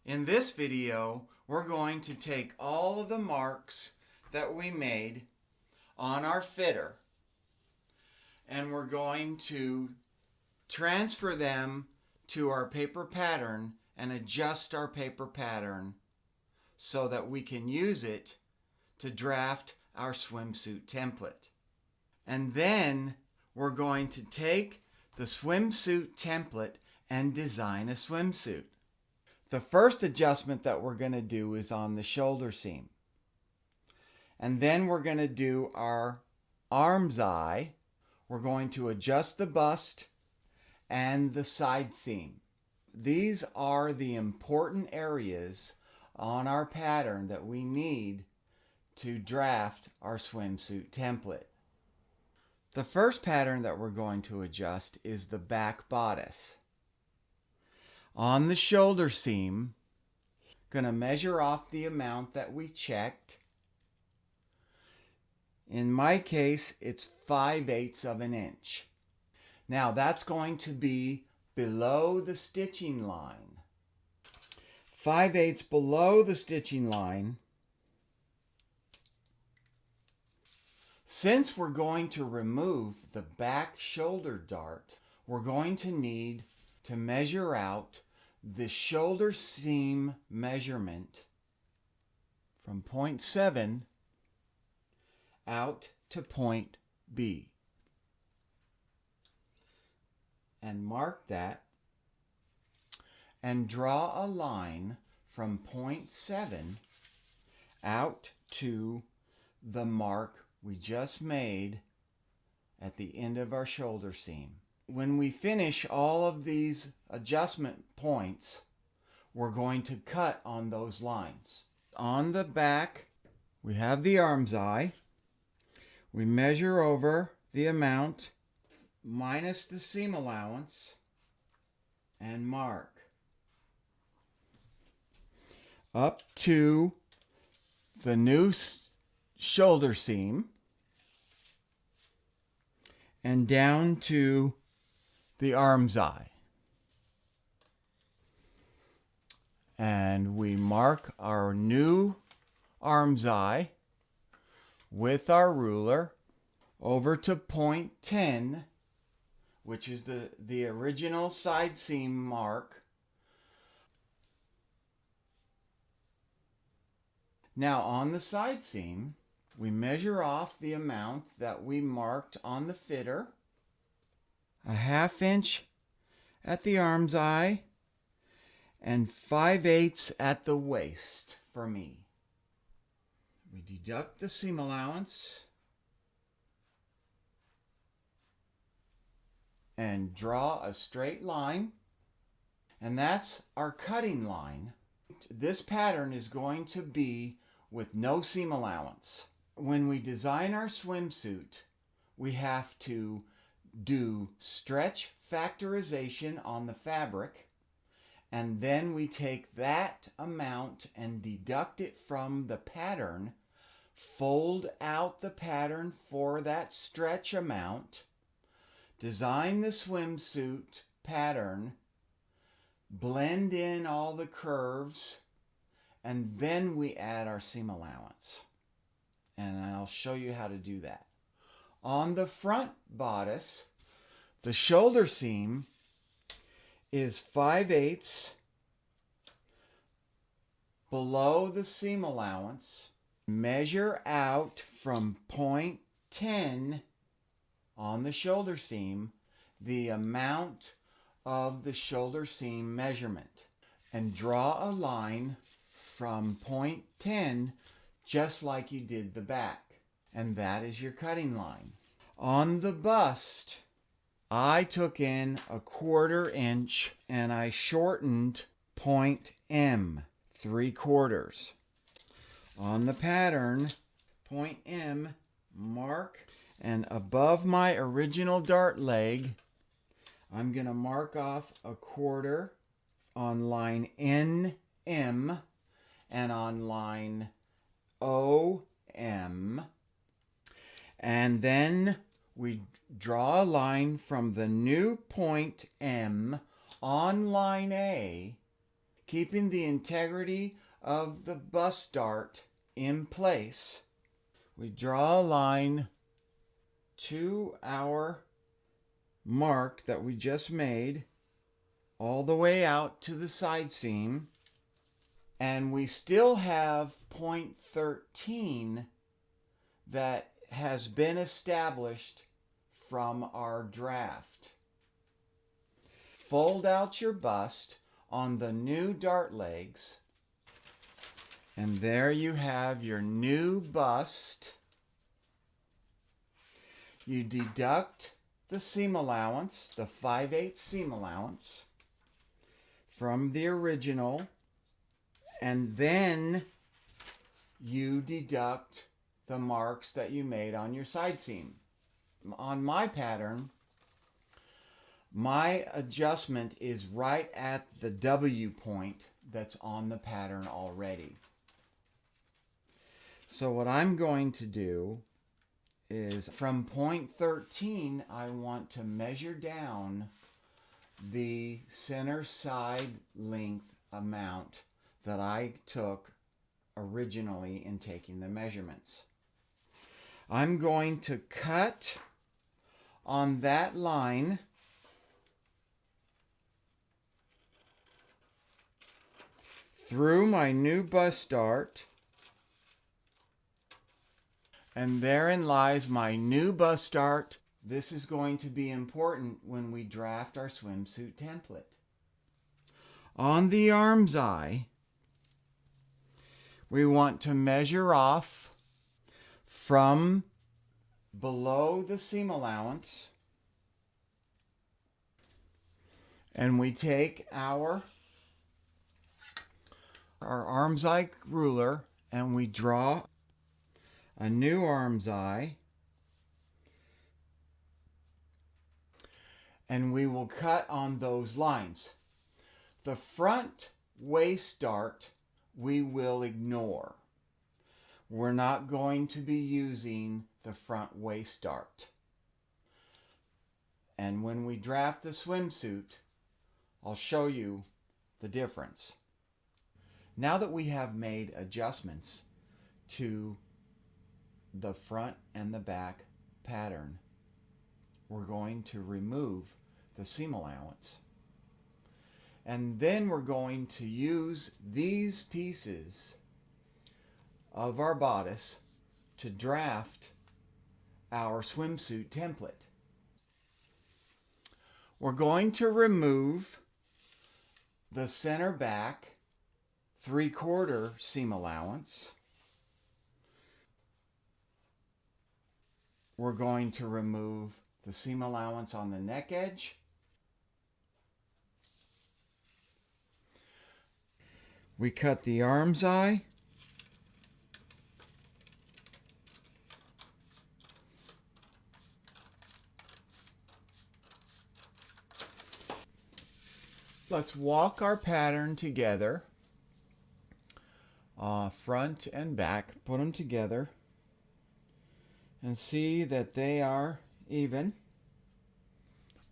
In this video, we're going to take all of the marks that we made on our fitter and we're going to transfer them to our paper pattern and adjust our paper pattern so that we can use it to draft our swimsuit template. And then we're going to take the swimsuit template and design a swimsuit. The first adjustment that we're going to do is on the shoulder seam. And then we're going to do our armscye. We're going to adjust the bust and the side seam. These are the important areas on our pattern that we need to draft our swimsuit template. The first pattern that we're going to adjust is the back bodice. On the shoulder seam, going to measure off the amount that we checked. In my case, it's 5/8 of an inch. Now that's going to be below the stitching line. 5/8 below the stitching line. Since we're going to remove the back shoulder dart, we're going to need to measure out the shoulder seam measurement from point 7 out to point B. And mark that and draw a line from point 7 out to the mark we just made at the end of our shoulder seam. When we finish all of these adjustment points, we're going to cut on those lines. On the back, we have the armscye. We measure over the amount minus the seam allowance and mark up to the new shoulder seam and down to the armscye. And we mark our new armscye with our ruler over to point 10, which is the original side seam mark. Now on the side seam, we measure off the amount that we marked on the fitter, 1/2 inch at the armscye and 5/8 at the waist for me. We deduct the seam allowance and draw a straight line, and that's our cutting line. This pattern is going to be with no seam allowance. When we design our swimsuit, we have to do stretch factorization on the fabric, and then we take that amount and deduct it from the pattern, fold out the pattern for that stretch amount, design the swimsuit pattern, blend in all the curves, and then we add our seam allowance. And I'll show you how to do that. On the front bodice, the shoulder seam is 5/8 below the seam allowance. Measure out from point 10 on the shoulder seam the amount of the shoulder seam measurement and draw a line from point 10 just like you did the back, and that is your cutting line. On the bust, I took in 1/4 inch and I shortened point M 3/4. On the pattern, point M, mark, and above my original dart leg, I'm going to mark off 1/4 on line NM and on line OM. And then we draw a line from the new point M on line A keeping the integrity of the bust dart in place. We draw a line to our mark that we just made all the way out to the side seam, and we still have point 13 that has been established from our draft. Fold out your bust on the new dart legs, and there you have your new bust. You deduct the seam allowance, the 5/8 seam allowance, from the original, and then you deduct the marks that you made on your side seam. On my pattern, my adjustment is right at the W point that's on the pattern already. So what I'm going to do is from point 13, I want to measure down the center side length amount that I took originally in taking the measurements. I'm going to cut on that line through my new bust dart, and therein lies my new bust dart. This is going to be important when we draft our swimsuit template. On the armscye, we want to measure off from below the seam allowance, and we take our armscye ruler and we draw a new armscye, and we will cut on those lines. The front waist dart we will ignore. We're not going to be using the front waist dart. And when we draft the swimsuit, I'll show you the difference. Now that we have made adjustments to the front and the back pattern, we're going to remove the seam allowance. And then we're going to use these pieces of our bodice to draft our swimsuit template. We're going to remove the center back 3/4 seam allowance. We're going to remove the seam allowance on the neck edge. We cut the armscye. Let's walk our pattern together, front and back, put them together and see that they are even.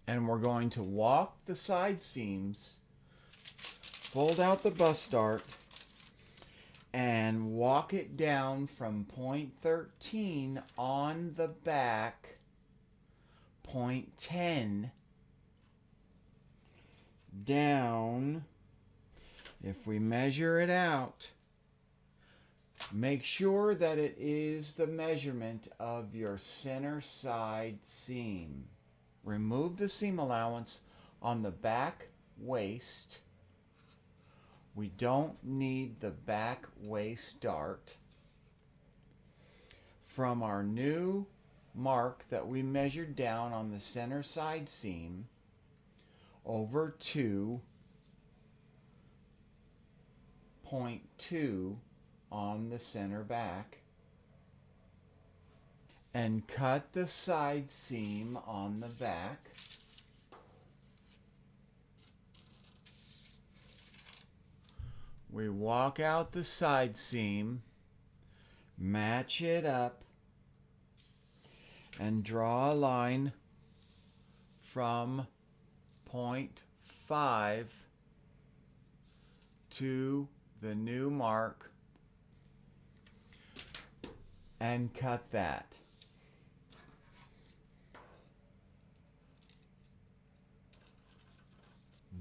And we're going to walk the side seams, fold out the bust dart, and walk it down from point 13 on the back, point 10 down. If we measure it out, make sure that it is the measurement of your center side seam. Remove the seam allowance on the back waist. We don't need the back waist dart. From our new mark that we measured down on the center side seam over to point 2 on the center back, and cut the side seam on the back. We walk out the side seam, match it up, and draw a line from point 5 to the new mark and cut that.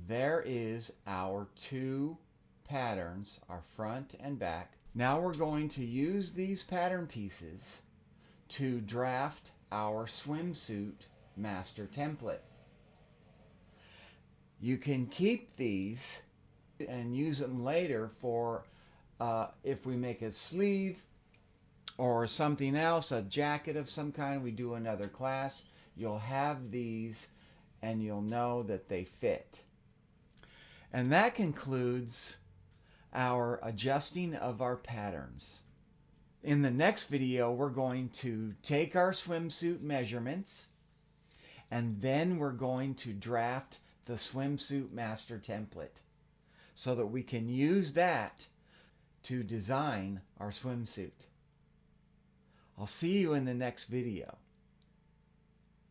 There is our two patterns, our front and back. Now we're going to use these pattern pieces to draft our swimsuit master template. You can keep these and use them later for if we make a sleeve or something else, a jacket of some kind, we do another class, you'll have these and you'll know that they fit. And that concludes our adjusting of our patterns. In the next video, we're going to take our swimsuit measurements and then we're going to draft the swimsuit master template so that we can use that to design our swimsuit. I'll see you in the next video.